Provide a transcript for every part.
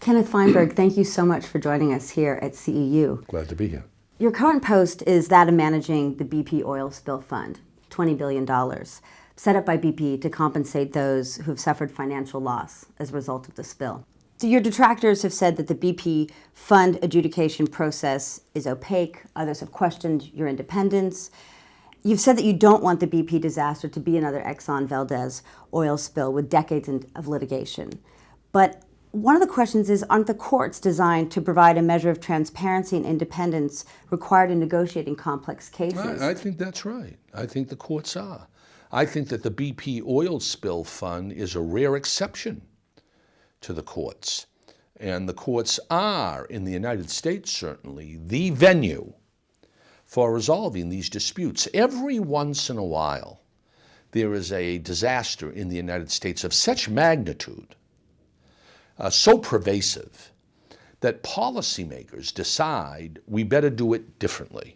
Kenneth Feinberg, thank you so much for joining us here at CEU. Glad to be here. Your current post is that of managing the BP oil spill fund, $20 billion, set up by BP to compensate those who have suffered financial loss as a result of the spill. So your detractors have said that the BP fund adjudication process is opaque. Others have questioned your independence. You've said that you don't want the BP disaster to be another Exxon Valdez oil spill with decades of litigation. But one of the questions is, aren't the courts designed to provide a measure of transparency and independence required in negotiating complex cases? I think that's right. I think the courts are. I think that the BP oil spill fund is a rare exception to the courts. And the courts are, in the United States certainly, the venue for resolving these disputes. Every once in a while, there is a disaster in the United States of such magnitude, so pervasive, that policymakers decide we better do it differently.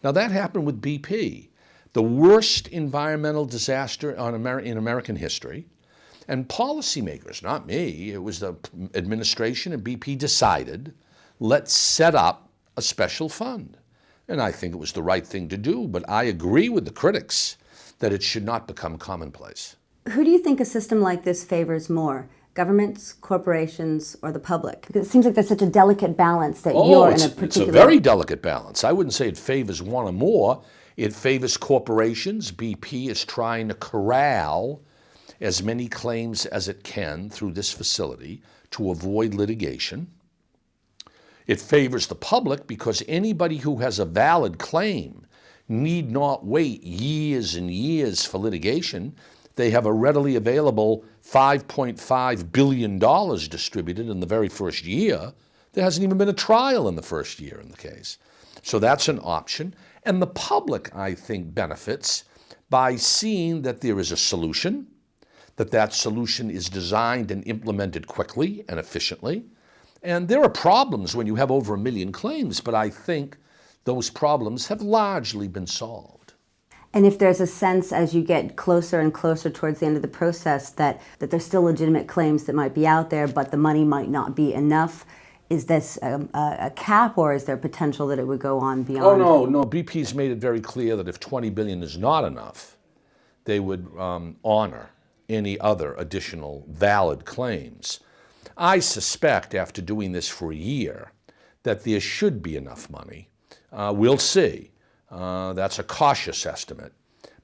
Now that happened with BP, the worst environmental disaster in American history, and policymakers, not me, it was the administration and BP decided, let's set up a special fund. And I think it was the right thing to do, but I agree with the critics that it should not become commonplace. Who do you think a system like this favors more? Governments, corporations, or the public? Because it seems like there's such a delicate balance that you're in a particular... It's a very delicate balance. I wouldn't say it favors one or more. It favors corporations. BP is trying to corral as many claims as it can through this facility to avoid litigation. It favors the public because anybody who has a valid claim need not wait years and years for litigation. They have a readily available $5.5 billion distributed in the very first year. There hasn't even been a trial in the first year in the case. So that's an option. And the public, I think, benefits by seeing that there is a solution, that solution is designed and implemented quickly and efficiently. And there are problems when you have over 1 million claims, but I think those problems have largely been solved. And if there's a sense as you get closer and closer towards the end of the process that there's still legitimate claims that might be out there, but the money might not be enough, is this a cap, or is there potential that it would go on beyond? Oh, no. BP's made it very clear that if $20 billion is not enough, they would honor any other additional valid claims. I suspect, after doing this for a year, that there should be enough money. We'll see. That's a cautious estimate.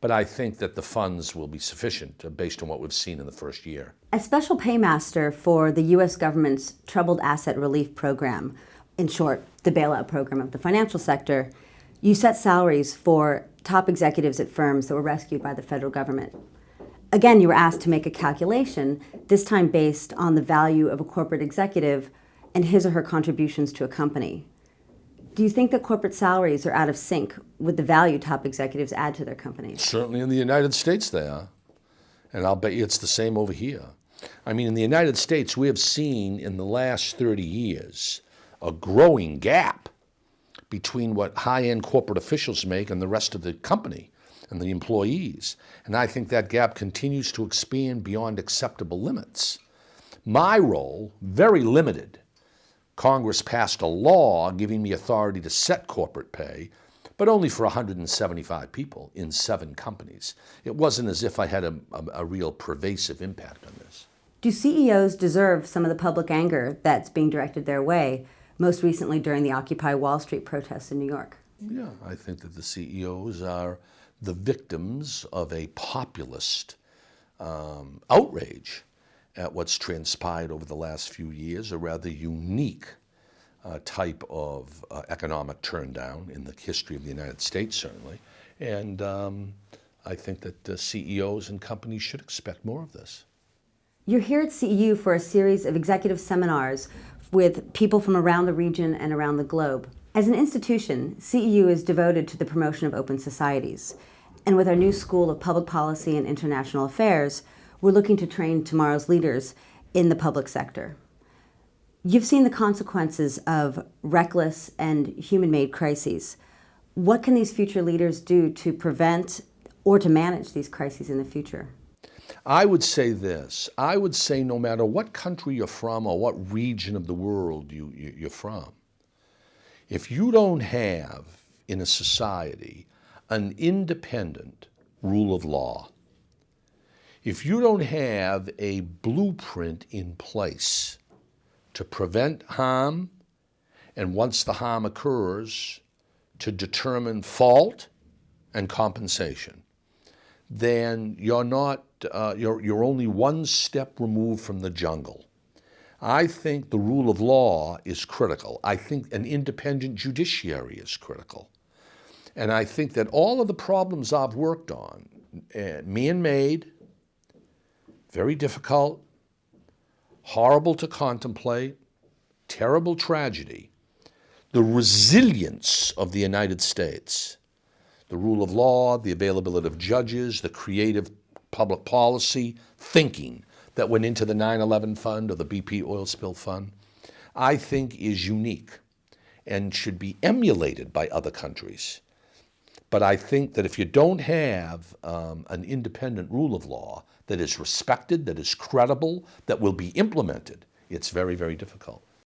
But I think that the funds will be sufficient based on what we've seen in the first year. As special paymaster for the U.S. government's Troubled Asset Relief Program, in short, the bailout program of the financial sector, you set salaries for top executives at firms that were rescued by the federal government. Again, you were asked to make a calculation, this time based on the value of a corporate executive and his or her contributions to a company. Do you think that corporate salaries are out of sync with the value top executives add to their companies? Certainly in the United States they are. And I'll bet you it's the same over here. I mean, in the United States, we have seen in the last 30 years a growing gap between what high-end corporate officials make and the rest of the company and the employees. And I think that gap continues to expand beyond acceptable limits. My role, very limited. Congress passed a law giving me authority to set corporate pay, but only for 175 people in 7 companies. It wasn't as if I had a real pervasive impact on this. Do CEOs deserve some of the public anger that's being directed their way, most recently during the Occupy Wall Street protests in New York? Yeah, I think that the CEOs are the victims of a populist outrage at what's transpired over the last few years, a rather unique type of economic turndown in the history of the United States, certainly. And I think that CEOs and companies should expect more of this. You're here at CEU for a series of executive seminars with people from around the region and around the globe. As an institution, CEU is devoted to the promotion of open societies. And with our new School of Public Policy and International Affairs, we're looking to train tomorrow's leaders in the public sector. You've seen the consequences of reckless and human-made crises. What can these future leaders do to prevent or to manage these crises in the future? I would say this. I would say no matter what country you're from or what region of the world you're from, if you don't have in a society an independent rule of law, if you don't have a blueprint in place to prevent harm, and once the harm occurs, to determine fault and compensation, then you're only one step removed from the jungle. I think the rule of law is critical. I think an independent judiciary is critical. And I think that all of the problems I've worked on, man-made, very difficult, horrible to contemplate, terrible tragedy, the resilience of the United States, the rule of law, the availability of judges, the creative public policy thinking that went into the 9/11 fund or the BP oil spill fund, I think is unique and should be emulated by other countries. But I think that if you don't have an independent rule of law that is respected, that is credible, that will be implemented, it's very, very difficult.